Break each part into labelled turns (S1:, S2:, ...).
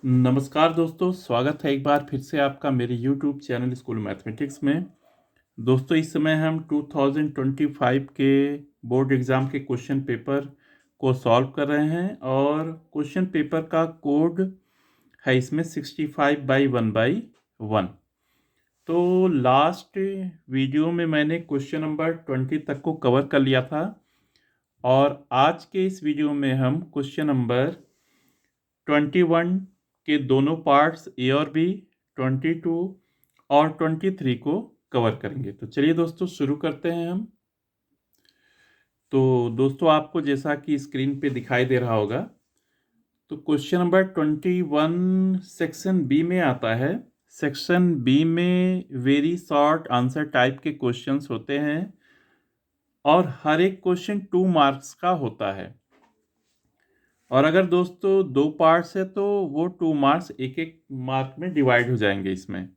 S1: नमस्कार दोस्तों, स्वागत है एक बार फिर से आपका मेरे YouTube चैनल स्कूल मैथमेटिक्स में। दोस्तों, इस समय हम 2025 के बोर्ड एग्ज़ाम के क्वेश्चन पेपर को सॉल्व कर रहे हैं और क्वेश्चन पेपर का कोड है इसमें 65/1/1। तो लास्ट वीडियो में मैंने क्वेश्चन नंबर 20 तक को कवर कर लिया था और आज के इस वीडियो में हम क्वेश्चन नंबर 21 के दोनों पार्ट्स ए और बी, 22 और 23 को कवर करेंगे। तो चलिए दोस्तों शुरू करते हैं हम। तो दोस्तों, आपको जैसा कि स्क्रीन पे दिखाई दे रहा होगा, तो क्वेश्चन नंबर 21 सेक्शन बी में आता है। सेक्शन बी में वेरी शॉर्ट आंसर टाइप के क्वेश्चंस होते हैं और हर एक क्वेश्चन 2 मार्क्स का होता है। और अगर दोस्तों 2 पार्ट्स है तो वो 2 मार्क्स एक एक मार्क में डिवाइड हो जाएंगे इसमें।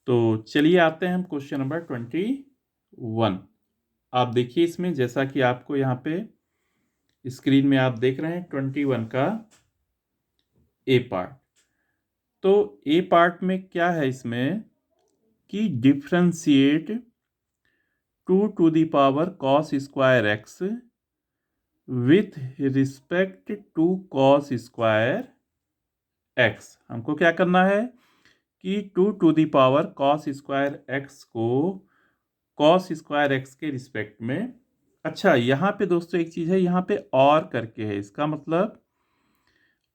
S1: तो चलिए आते हैं हम क्वेश्चन नंबर 21। आप देखिए इसमें, जैसा कि आपको यहाँ पे स्क्रीन में आप देख रहे हैं 21 का ए पार्ट। तो ए पार्ट में क्या है इसमें कि differentiate 2 cos square x with respect to cos square x. हमको क्या करना है कि 2 cos स्क्वायर एक्स को cos स्क्वायर एक्स के रिस्पेक्ट में। अच्छा, यहाँ पे दोस्तों एक चीज़ है, यहाँ पे और करके है, इसका मतलब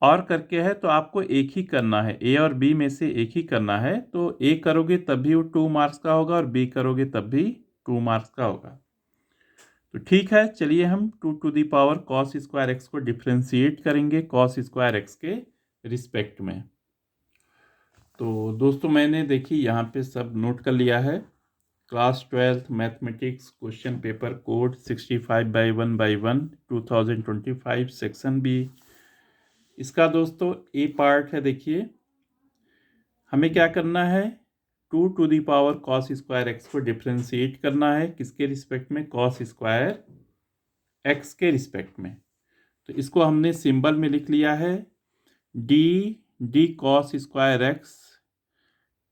S1: और करके है तो आपको एक ही करना है, ए और बी में से एक ही करना है। तो ए करोगे तब भी वो 2 मार्क्स का होगा और बी करोगे तब भी 2 मार्क्स का होगा। तो ठीक है, चलिए हम 2 cos स्क्वायर एक्स को डिफ्रेंशिएट करेंगे cos स्क्वायर एक्स के रिस्पेक्ट में। तो दोस्तों, मैंने देखिए यहाँ पे सब नोट कर लिया है। Class 12th mathematics question paper code 65/1/1 2025 section B. इसका दोस्तों ए पार्ट है। देखिए, हमें क्या करना है, 2 cos स्क्वायर एक्स को डिफ्रेंशिएट करना है किसके रिस्पेक्ट में, cos स्क्वायर एक्स के रिस्पेक्ट में। तो इसको हमने सिंबल में लिख लिया है, D cos square x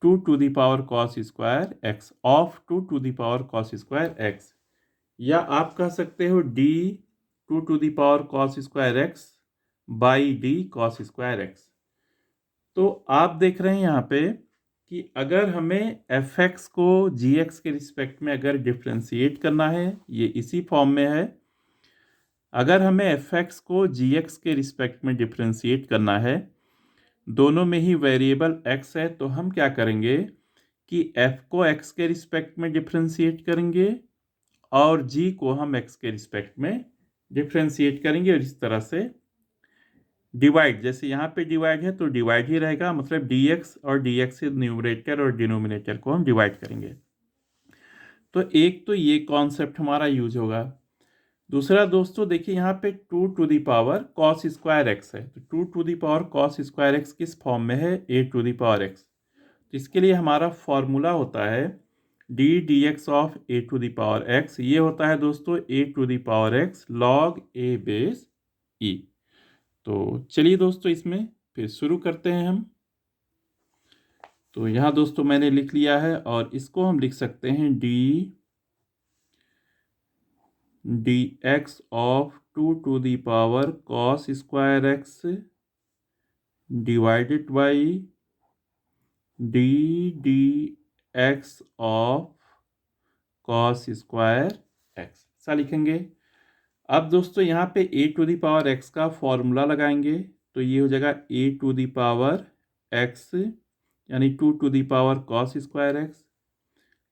S1: 2 cos square x of 2 cos square x, या आप कह सकते हो D 2 cos square x by D cos square x. तो आप देख रहे हैं यहाँ पे कि अगर हमें एफ एक्स को जी एक्स के रिस्पेक्ट में अगर डिफ्रेंशिएट करना है, ये इसी फॉर्म में है। अगर हमें एफ एक्स को जी एक्स के रिस्पेक्ट में डिफ्रेंशिएट करना है, दोनों में ही वेरिएबल एक्स है, तो हम क्या करेंगे कि एफ को एक्स के रिस्पेक्ट में डिफ्रेंशिएट करेंगे और जी को हम एक्स के रिस्पेक्ट में डिफ्रेंशिएट करेंगे। और इस तरह से डिवाइड, जैसे यहाँ पे डिवाइड है तो डिवाइड ही रहेगा, मतलब dx और dx से न्यूमरेटर और डिनोमिनेटर को हम डिवाइड करेंगे। तो एक तो ये कॉन्सेप्ट हमारा यूज होगा। दूसरा दोस्तों देखिए, यहाँ पे 2 cos स्क्वायर एक्स है, तो 2 cos स्क्वायर एक्स किस फॉर्म में है, a⁴x। तो इसके लिए हमारा फॉर्मूला होता है dx ऑफ a⁴x। ये होता है दोस्तों a⁴x log a base e। तो चलिए दोस्तों, इसमें फिर शुरू करते हैं हम। तो यहाँ दोस्तों मैंने लिख लिया है और इसको हम लिख सकते हैं D x of 2 cos square x divided by D x of cos square x, ऐसा लिखेंगे। अब दोस्तों यहाँ पे a⁴x का फॉर्मूला लगाएंगे, तो ये हो जाएगा a⁴x यानी 2 cos square x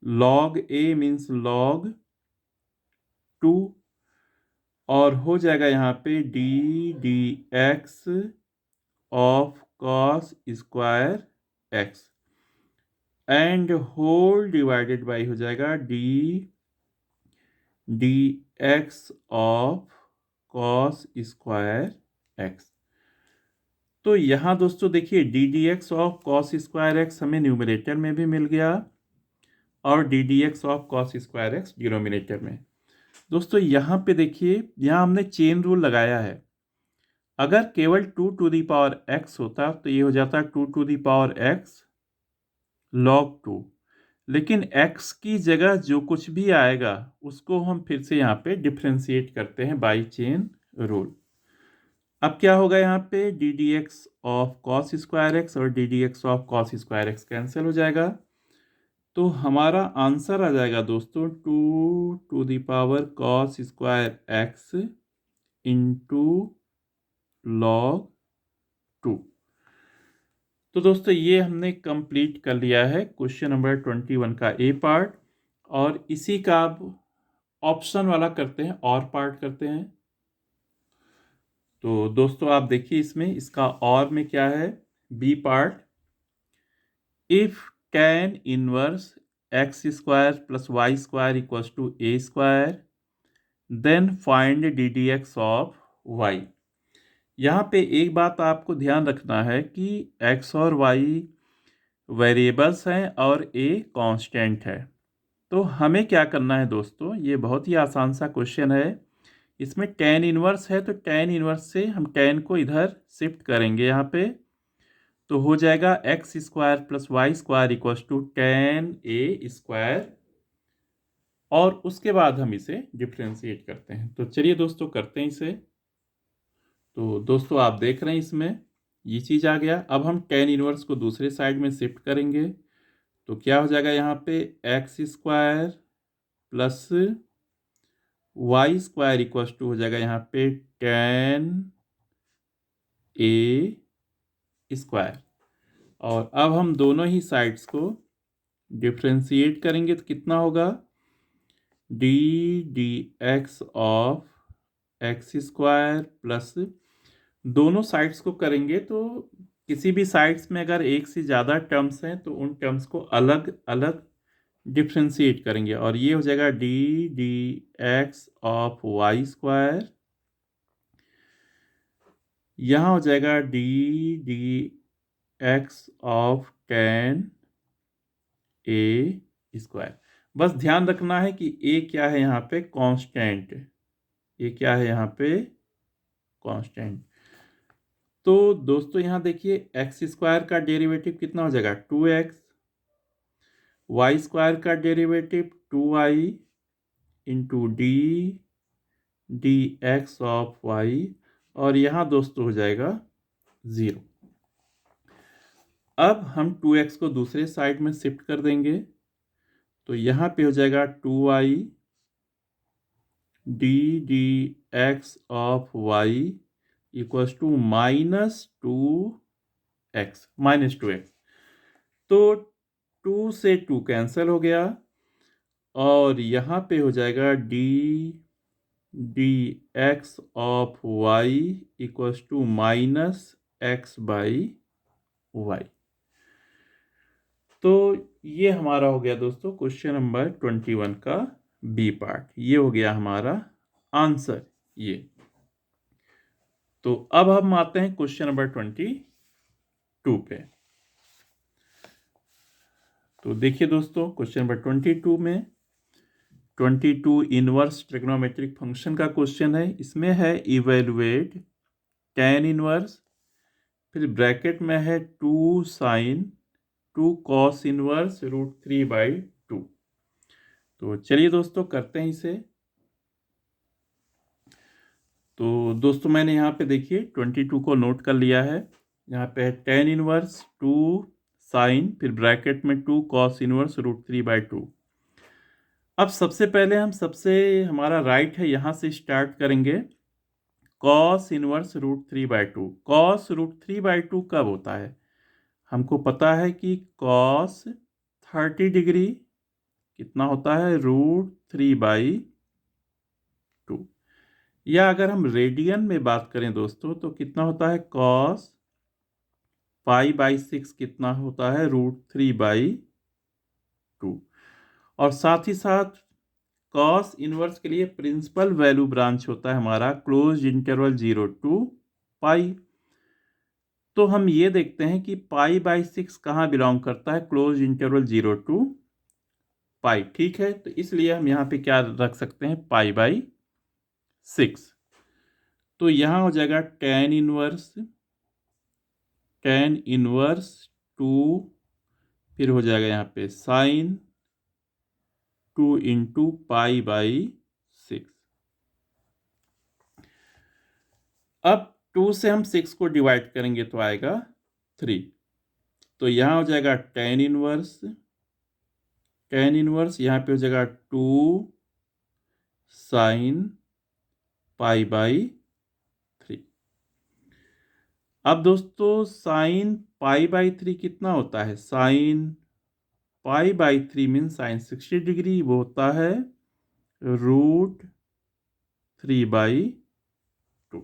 S1: log a means log 2, और हो जाएगा यहाँ पे D x of cos square x and whole divided by हो जाएगा D x of cos square x. तो यहाँ दोस्तों देखिए D x of cos square x हमें न्यूमरेटर में भी मिल गया और D x of cos square x denominator में। दोस्तों यहाँ पे देखिए, यहाँ हमने चेन रूल लगाया है। अगर केवल 2 टू दी पावर x होता तो ये हो जाता 2 to the power x log 2। लेकिन x की जगह जो कुछ भी आएगा उसको हम फिर से यहाँ पे डिफ्रेंशिएट करते हैं बाई चेन रूल। अब क्या होगा यहाँ पे d D x of cos square x और d D x of cos square x cancel हो जाएगा। तो हमारा आंसर आ जाएगा दोस्तों 2 to the power cos square x into log 2। तो दोस्तों ये हमने कंप्लीट कर लिया है क्वेश्चन नंबर 21 का ए पार्ट, और इसी का अब ऑप्शन वाला करते हैं और पार्ट करते हैं। तो दोस्तों आप देखिए इसमें इसका और में क्या है, B part, if tan inverse x square plus y square equals to a square then find D D x of Y. यहाँ पे एक बात आपको ध्यान रखना है कि x और y वेरिएबल्स हैं और a कांस्टेंट है। तो हमें क्या करना है दोस्तों, ये बहुत ही आसान सा क्वेश्चन है। इसमें tan इनवर्स है तो tan इनवर्स से हम tan को इधर शिफ्ट करेंगे यहाँ पे, तो हो जाएगा x square plus y square equals to tan a square, और उसके बाद हम इसे डिफ्रेंशिएट करते हैं। तो चलिए दोस्तों करते हैं इसे। तो दोस्तों आप देख रहे हैं इसमें ये चीज़ आ गया। अब हम tan इनवर्स को दूसरे साइड में शिफ्ट करेंगे, तो क्या हो जाएगा यहाँ पे x square plus y square equals to हो जाएगा यहाँ पे tan a स्क्वायर। और अब हम दोनों ही साइड्स को डिफ्रेंशिएट करेंगे तो कितना होगा D D x of x square plus, दोनों साइड्स को करेंगे तो किसी भी साइड्स में अगर एक से ज़्यादा टर्म्स हैं तो उन टर्म्स को अलग अलग डिफ्रेंशिएट करेंगे, और ये हो जाएगा D D x of Y square, यहाँ हो जाएगा D D x of tan a square. बस ध्यान रखना है कि a क्या है यहाँ पे कांस्टेंट, a क्या है यहाँ पे कांस्टेंट। तो दोस्तों यहाँ देखिए एक्स स्क्वायर का डेरिवेटिव कितना हो जाएगा 2x, वाई स्क्वायर का derivative 2y into D D x of Y, और यहाँ दोस्तों हो जाएगा 0। अब हम 2x को दूसरे साइड में शिफ्ट कर देंगे, तो यहाँ पे हो जाएगा 2y D D x of Y equals to -2x। तो 2 से 2 कैंसिल हो गया, और यहाँ पे हो जाएगा D D x of Y equals to -x/y। तो ये हमारा हो गया दोस्तों क्वेश्चन नंबर 21 का बी पार्ट, ये हो गया हमारा आंसर ये। तो अब हम आते हैं क्वेश्चन नंबर 22 पे। तो देखिए दोस्तों क्वेश्चन नंबर 22 में 22 इनवर्स ट्रिग्नोमेट्रिक फंक्शन का क्वेश्चन है। इसमें है इवेलुएट tan इनवर्स, फिर ब्रैकेट में है 2 sin 2 cos इनवर्स √3/2। तो चलिए दोस्तों करते हैं इसे। तो दोस्तों मैंने यहाँ पे देखिए 22 को नोट कर लिया है। यहाँ पे है tan इनवर्स 2 sin, फिर ब्रैकेट में 2 cos इनवर्स √3/2। अब सबसे पहले हमारा राइट है यहाँ से स्टार्ट करेंगे। cos इनवर्स √3/2, cos √3/2 कब होता है, हमको पता है कि cos 30 डिग्री कितना होता है √3/2, या अगर हम रेडियन में बात करें दोस्तों तो कितना होता है cos π/6 कितना होता है √3/2। और साथ ही साथ cos इनवर्स के लिए प्रिंसिपल वैल्यू ब्रांच होता है हमारा क्लोज इंटरवल 0 to π। तो हम ये देखते हैं कि π/6 कहाँ बिलोंग करता है, क्लोज इंटरवल 0 to π। ठीक है, तो इसलिए हम यहाँ पे क्या रख सकते हैं π/6। तो यहाँ हो जाएगा tan इनवर्स 2, फिर हो जाएगा यहाँ पे sin 2 इंटू पाई बाई 6। अब 2 से हम 6 को डिवाइड करेंगे तो आएगा 3। तो यहाँ हो जाएगा tan इनवर्स यहाँ पे हो जाएगा 2 sin पाई बाई 3। अब दोस्तों sin पाई बाई 3 कितना होता है? sin pi by 3 mean sin 60 degree, वो होता है √3/2।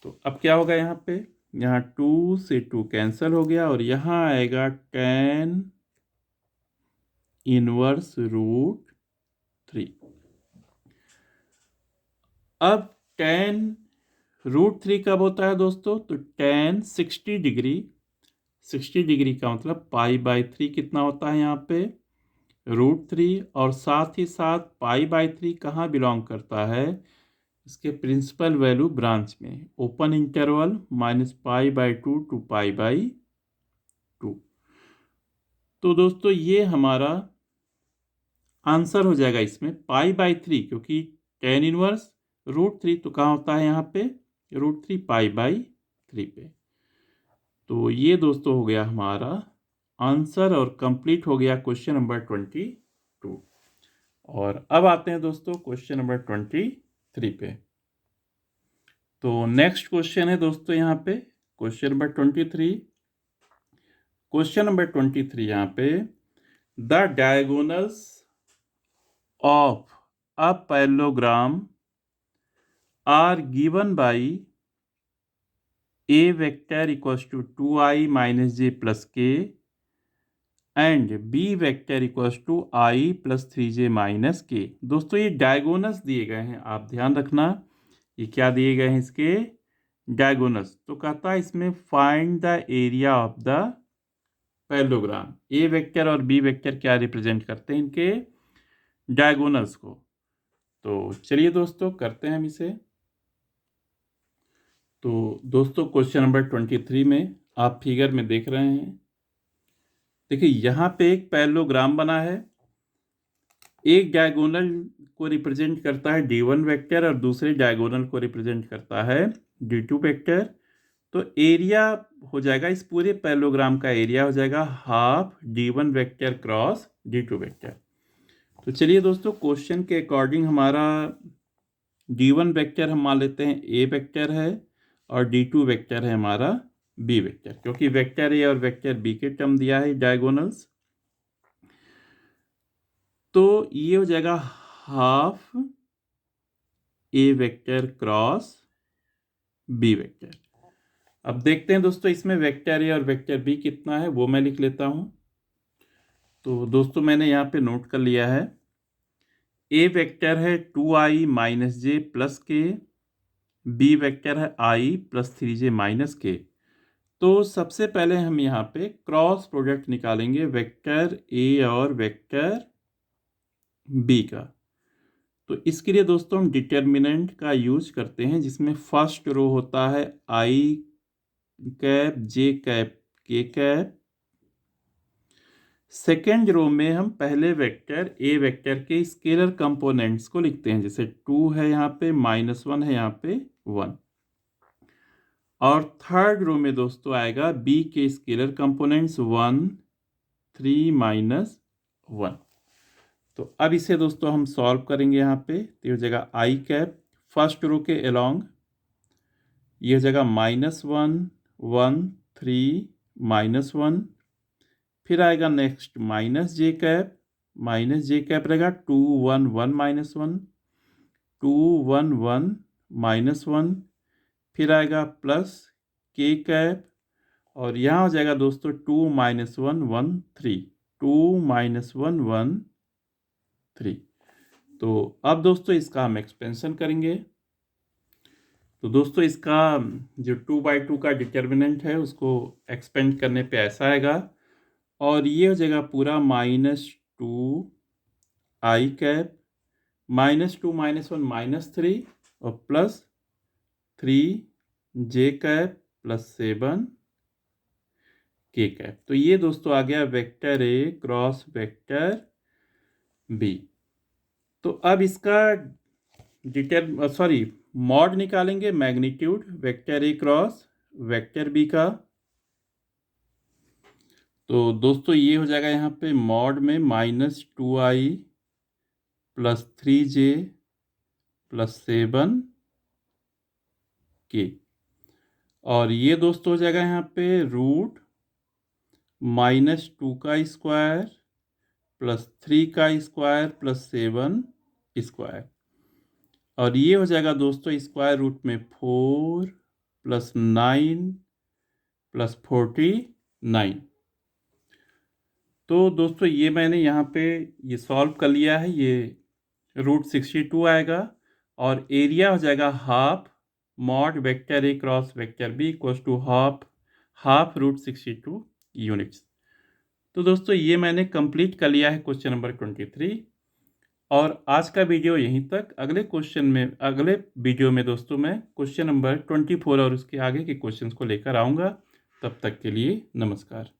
S1: तो अब क्या होगा यहाँ पे? यहाँ 2 से 2 कैंसिल हो गया और यहाँ आएगा tan इनवर्स √3। अब tan √3 कब होता है दोस्तों? तो tan 60 डिग्री का मतलब पाई बाई 3 कितना होता है यहाँ पे? √3। और साथ ही साथ पाई बाई 3 कहाँ बिलोंग करता है? इसके प्रिंसिपल वैल्यू ब्रांच में, ओपन इंटरवल -π/2 टू π/2। तो दोस्तों ये हमारा आंसर हो जाएगा इसमें π/3, क्योंकि tan इनवर्स √3 तो कहाँ होता है यहाँ पे? √3 π/3 पे। तो ये दोस्तों हो गया हमारा आंसर और कंप्लीट हो गया क्वेश्चन नंबर 22। और अब आते हैं दोस्तों क्वेश्चन नंबर 23 पे। तो नेक्स्ट क्वेश्चन है दोस्तों यहाँ पे क्वेश्चन नंबर 23। क्वेश्चन नंबर 23 यहाँ पे, the diagonals of a parallelogram are given by a vector equals to 2i minus j plus k and b vector equals to I plus 3j minus k। दोस्तों ये diagonals दिए गए हैं, आप ध्यान रखना ये क्या दिए गए हैं इसके डायगोनल्स। तो कहता है इसमें find the area of the parallelogram. A vector और बी वेक्टर क्या रिप्रेजेंट करते हैं? इनके डायगोनल्स को। तो चलिए दोस्तों करते हैं हम इसे। तो दोस्तों क्वेश्चन नंबर 23 में आप फिगर में देख रहे हैं, देखिए यहाँ पे एक पैरेललोग्राम बना है। एक डायगोनल को रिप्रेजेंट करता है D1 वेक्टर और दूसरे डायगोनल को रिप्रेजेंट करता है D2 वेक्टर। तो एरिया हो जाएगा, इस पूरे पैरेललोग्राम का एरिया हो जाएगा half D1 vector cross D2 vector. तो चलिए दोस्तों क्वेश्चन के अकॉर्डिंग हमारा D1 वेक्टर हम मान लेते हैं A वेक्टर है और D2 वेक्टर है हमारा B वेक्टर, क्योंकि वेक्टर A और वेक्टर B के टर्म दिया है डायगोनल्स। तो ये हो जाएगा half A vector cross B vector. अब देखते हैं दोस्तों इसमें वेक्टर A और वेक्टर B कितना है, वो मैं लिख लेता हूं। तो दोस्तों मैंने यहाँ पे नोट कर लिया है, A वेक्टर है 2i माइनस जे प्लस के, B वेक्टर है I प्लस 3j माइनस के। तो सबसे पहले हम यहाँ पे क्रॉस प्रोडक्ट निकालेंगे वेक्टर A और वेक्टर B का। तो इसके लिए दोस्तों हम डिटर्मिनेंट का यूज करते हैं, जिसमें फर्स्ट रो होता है I cap J cap K cap. Second row में हम पहले वेक्टर A वेक्टर के स्केलर कंपोनेंट्स को लिखते हैं, जैसे 2 है यहाँ पे, -1 है यहाँ पे 1। और थर्ड रो में दोस्तों आएगा B के स्केलर कंपोनेंट्स 1 3 -1। तो अब इसे दोस्तों हम सॉल्व करेंगे यहाँ पे। तो ये हो जाएगा I कैप फर्स्ट रो के अलोंग, ये हो जाएगा -1 1 3 -1। फिर आएगा नेक्स्ट माइनस जे कैप रहेगा 2 1 1 -1 2 1 1 -1। फिर आएगा प्लस के कैप और यहाँ हो जाएगा दोस्तों 2 -1 1 3 2 -1 1 3। तो अब दोस्तों इसका हम एक्सपेंशन करेंगे। तो दोस्तों इसका जो 2/2 का डिटर्मिनेंट है उसको एक्सपेंड करने पे ऐसा आएगा, और ये हो जाएगा पूरा -2 I कैप -2 -1 -3 और प्लस 3j प्लस 7k। तो ये दोस्तों आ गया vector A cross vector B. तो अब इसका मॉड निकालेंगे magnitude vector A cross vector B का। तो दोस्तों ये हो जाएगा यहाँ पे मॉड में -2i plus 3j plus 7k। और ये दोस्तों हो जाएगा यहाँ पे रूट -2 का स्क्वायर प्लस 3 का स्क्वायर प्लस 7 स्क्वायर। और ये हो जाएगा दोस्तों स्क्वायर रूट में 4 प्लस 9 प्लस 49। तो दोस्तों ये मैंने यहाँ पे ये सॉल्व कर लिया है। ये √62 आएगा और एरिया हो जाएगा half mod vector A cross vector B equals to half √62 units. तो दोस्तों ये मैंने कंप्लीट कर लिया है क्वेश्चन नंबर 23। और आज का वीडियो यहीं तक। अगले वीडियो में दोस्तों मैं क्वेश्चन नंबर 24 और उसके आगे के क्वेश्चंस को लेकर आऊँगा। तब तक के लिए नमस्कार।